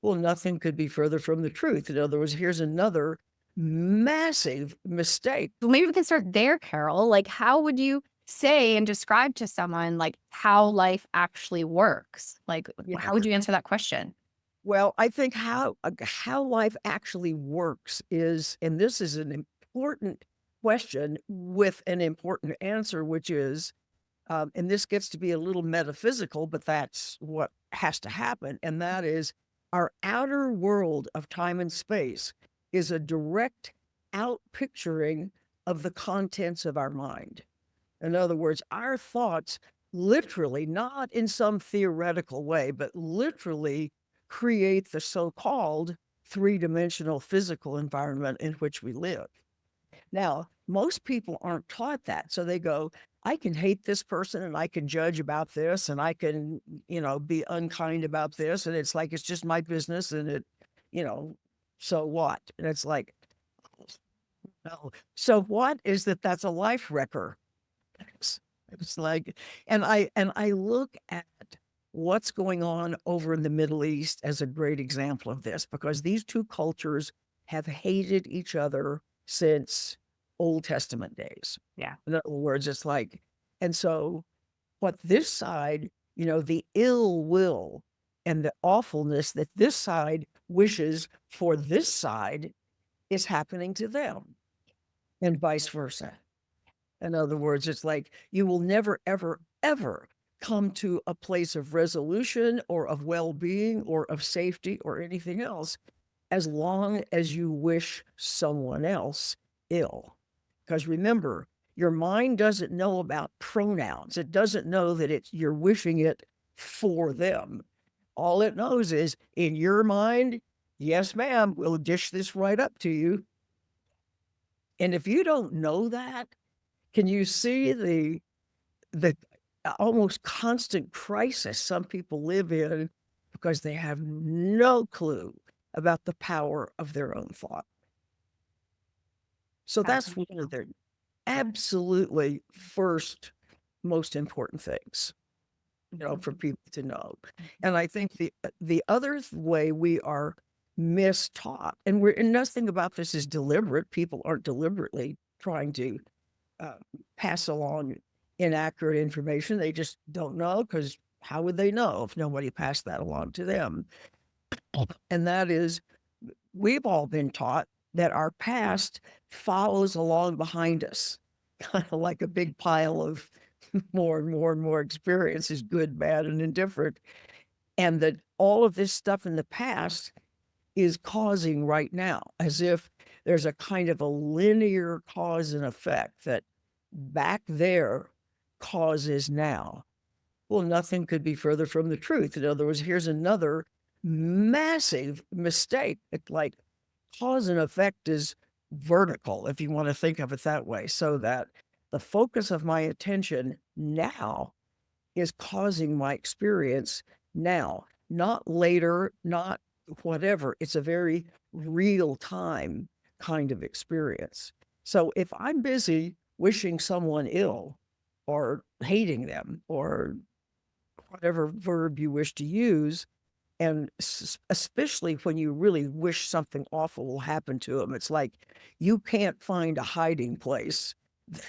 Well, nothing could be further from the truth. In other words, here's another massive mistake. Well, maybe we can start there, Carol. Like, how would you say and describe to someone like how life actually works? Like, Yeah. how would you answer that question? Well, I think how life actually works is, and this is an important question with an important answer, which is, and this gets to be a little metaphysical, but that's what has to happen. And that is our outer world of time and space is a direct outpicturing of the contents of our mind. In other words, our thoughts literally, not in some theoretical way, but literally create the so called three-dimensional physical environment in which we live. Now, most people aren't taught that. So they go, I can hate this person and I can judge about this and I can, be unkind about this. And it's like, it's just my business and you know, so what? And it's like, no. So what is that? That's a life wrecker. It's like, and I look at what's going on over in the Middle East as a great example of this, because these two cultures have hated each other since Old Testament days. Yeah. In other words, it's like, and so what this side, the ill will and the awfulness that this side wishes for this side is happening to them, and vice versa. In other words, it's like you will never, ever, ever come to a place of resolution or of well being or of safety or anything else as long as you wish someone else ill. Because remember, your mind doesn't know about pronouns, it doesn't know that you're wishing it for them. All it knows is in your mind, yes, ma'am, we'll dish this right up to you. And if you don't know that, can you see the almost constant crisis some people live in because they have no clue about the power of their own thought? So that's one of the absolutely first most important things, for people to know. And I think the other way we are mistaught, and nothing about this is deliberate. People aren't deliberately trying to uh, pass along inaccurate information. They just don't know, because how would they know if nobody passed that along to them? And that is, we've all been taught that our past follows along behind us, kind of like a big pile of more and more and more experiences, good, bad, and indifferent. And that all of this stuff in the past is causing right now, as if there's a kind of a linear cause and effect that back there causes now. Well, nothing could be further from the truth. In other words, here's another massive mistake. It's like cause and effect is vertical, if you want to think of it that way, so that the focus of my attention now is causing my experience now, not later, not whatever. It's a very real time kind of experience. So if I'm busy wishing someone ill or hating them or whatever verb you wish to use, and especially when you really wish something awful will happen to them, it's like you can't find a hiding place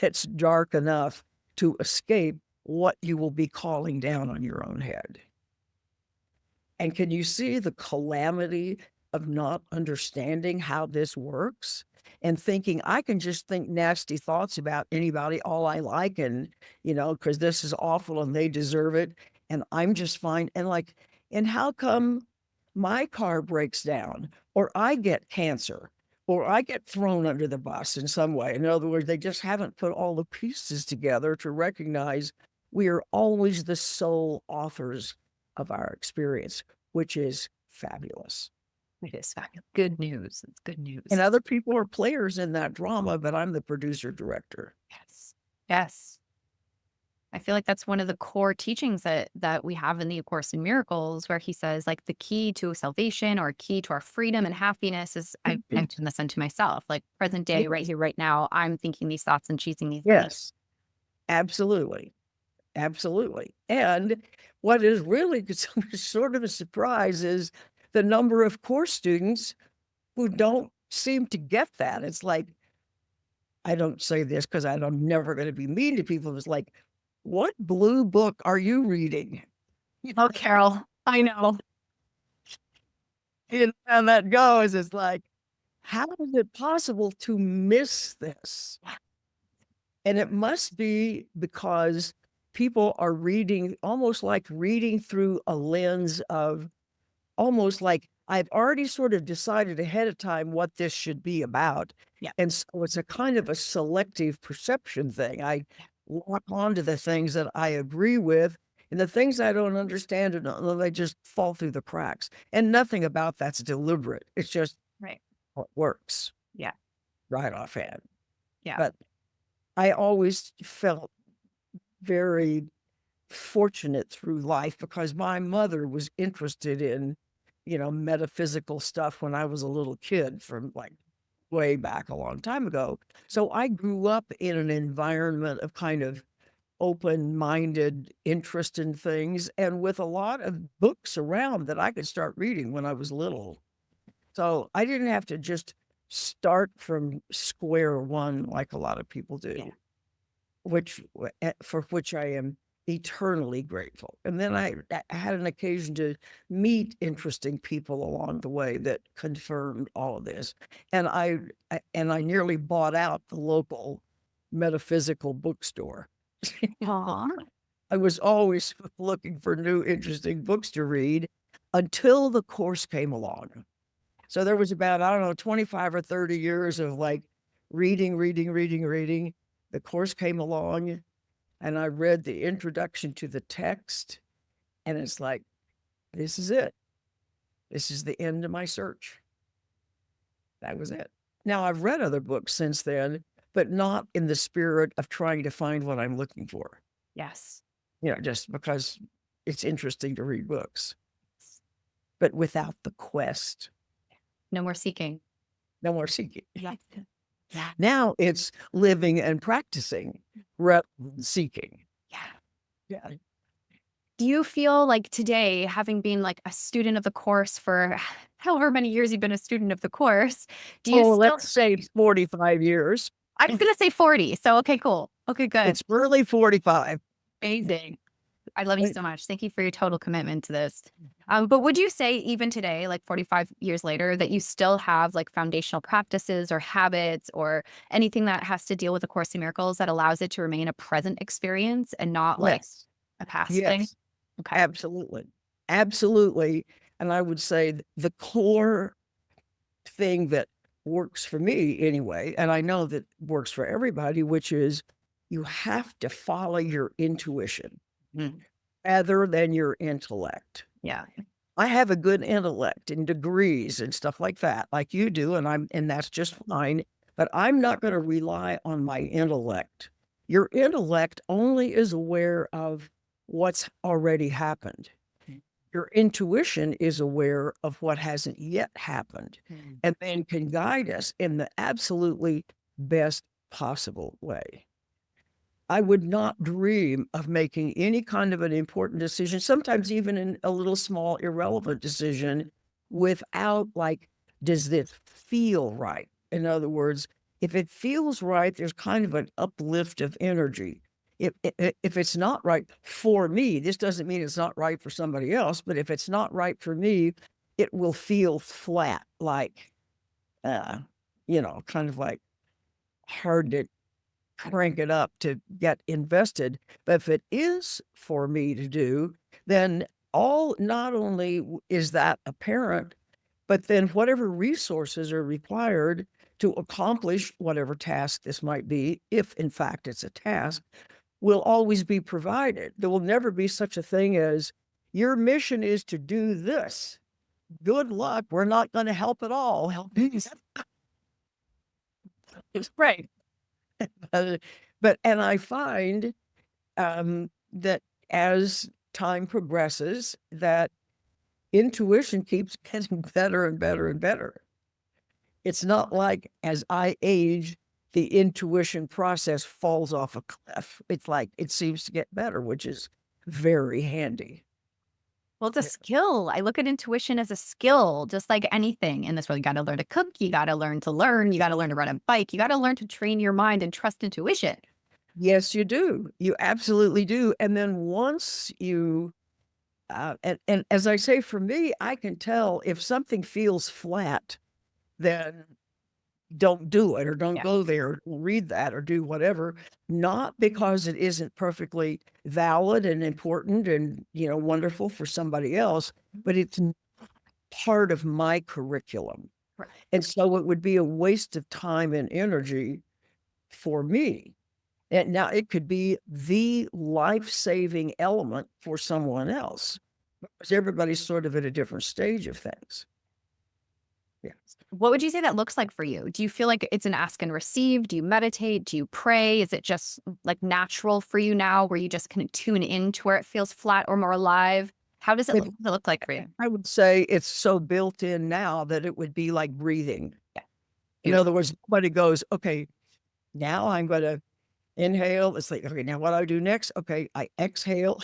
that's dark enough to escape what you will be calling down on your own head. And can you see the calamity of not understanding how this works and thinking I can just think nasty thoughts about anybody all I like, and, because this is awful and they deserve it and I'm just fine. And like, and how come my car breaks down or I get cancer or I get thrown under the bus in some way? In other words, they just haven't put all the pieces together to recognize we are always the sole authors of our experience, which is fabulous. It is fabulous. Good news. It's good news. And other people are players in that drama, but I'm the producer director. Yes. Yes. I feel like that's one of the core teachings that we have in the A Course in Miracles, where he says, like, the key to salvation or key to our freedom and happiness is I've turned this into myself, like present day, right here, right now. I'm thinking these thoughts and choosing these things. Yes, absolutely. Absolutely. And what is really sort of a surprise is the number of course students who don't seem to get that. It's like, I don't say this because I'm never going to be mean to people. It's like, what blue book are you reading? Oh, Carol, I know. And that goes, it's like, how is it possible to miss this? And it must be because people are reading almost like reading through a lens of almost like I've already sort of decided ahead of time what this should be about. Yeah. And so it's a kind of a selective perception thing. I lock onto the things that I agree with, and the things I don't understand, they just fall through the cracks. And nothing about that's deliberate. It's just Right. what works. Yeah. Right offhand. Yeah. But I always felt very fortunate through life because my mother was interested in, metaphysical stuff when I was a little kid from like way back a long time ago. So I grew up in an environment of kind of open-minded interest in things and with a lot of books around that I could start reading when I was little. So I didn't have to just start from square one like a lot of people do. Yeah. For which I am eternally grateful. And then I had an occasion to meet interesting people along the way that confirmed all of this. And I nearly bought out the local metaphysical bookstore. Aw. I was always looking for new interesting books to read until the course came along. So there was about, I don't know, 25 or 30 years of like reading. The course came along and I read the introduction to the text, and it's like, this is it. This is the end of my search. That was it. Now, I've read other books since then, but not in the spirit of trying to find what I'm looking for. Yes. Just because it's interesting to read books, but without the quest. No more seeking. No more seeking. Yeah. Yeah. Now it's living and practicing rather than seeking. Yeah. Yeah. Do you feel like today, having been like a student of the course for however many years you've been a student of the course, do you still, let's say 45 years. I was going to say 40. So, okay, cool. Okay, good. It's early 45. Amazing. I love you so much. Thank you for your total commitment to this. But would you say even today, like 45 years later, that you still have like foundational practices or habits or anything that has to deal with A Course in Miracles that allows it to remain a present experience and not like Yes. a past thing? Yes. Okay. Absolutely. Absolutely. And I would say the core thing that works for me anyway, and I know that works for everybody, which is you have to follow your intuition rather than your intellect. Yeah. I have a good intellect and degrees and stuff like that, like you do, and that's just fine. But I'm not going to rely on my intellect. Your intellect only is aware of what's already happened. Your intuition is aware of what hasn't yet happened and then can guide us in the absolutely best possible way. I would not dream of making any kind of an important decision, sometimes even in a little small irrelevant decision, without like, does this feel right? In other words, if it feels right, there's kind of an uplift of energy. If it's not right for me, this doesn't mean it's not right for somebody else, but if it's not right for me, it will feel flat, like, kind of like hard to crank it up to get invested. But if it is for me to do, then not only is that apparent, but then whatever resources are required to accomplish whatever task this might be, if in fact it's a task, will always be provided. There will never be such a thing as your mission is to do this. Good luck. We're not going to help at all. Help. It's great. And I find that as time progresses, that intuition keeps getting better and better and better. It's not like as I age, the intuition process falls off a cliff. It's like it seems to get better, which is very handy. Well, it's a skill. I look at intuition as a skill, just like anything in this world. You got to learn to cook. You got to learn. You got to learn to ride a bike. You got to learn to train your mind and trust intuition. Yes, you do. You absolutely do. And then once you, and as I say, for me, I can tell if something feels flat, then don't do it or don't Yeah. go there or read that or do whatever. Not because it isn't perfectly valid and important and, wonderful for somebody else, but it's part of my curriculum. Right. And so it would be a waste of time and energy for me. And now it could be the life-saving element for someone else because everybody's sort of at a different stage of things. Yeah. What would you say that looks like for you? Do you feel like it's an ask and receive? Do you meditate? Do you pray? Is it just like natural for you now where you just kind of tune into where it feels flat or more alive? How does it It, look like for you? I would say it's so built in now that it would be like breathing. Yeah. In Beautiful. other words, nobody goes, okay, now I'm going to inhale. It's like, okay, now what do I do next? Okay, I exhale.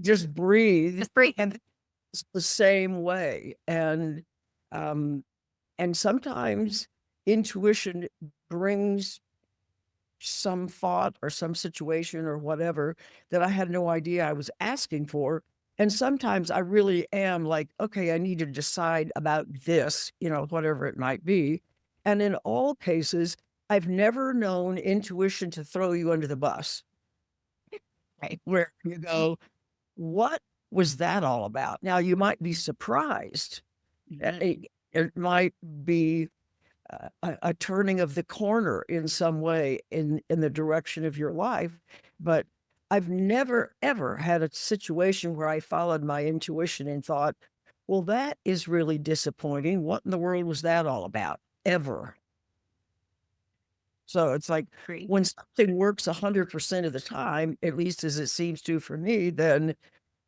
Just breathe. Just breathe. And it's the same way. Um, and sometimes intuition brings some thought or some situation or whatever that I had no idea I was asking for. And sometimes I really am like, okay, I need to decide about this, whatever it might be. And in all cases, I've never known intuition to throw you under the bus Right. where you go, what was that all about? Now, you might be surprised. It might be a turning of the corner in some way in the direction of your life. But I've never, ever had a situation where I followed my intuition and thought, well, that is really disappointing. What in the world was that all about? Ever. So it's like Great. when something works 100% of the time, at least as it seems to for me, then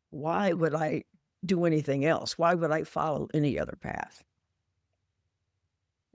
why would I do anything else? Why would I follow any other path?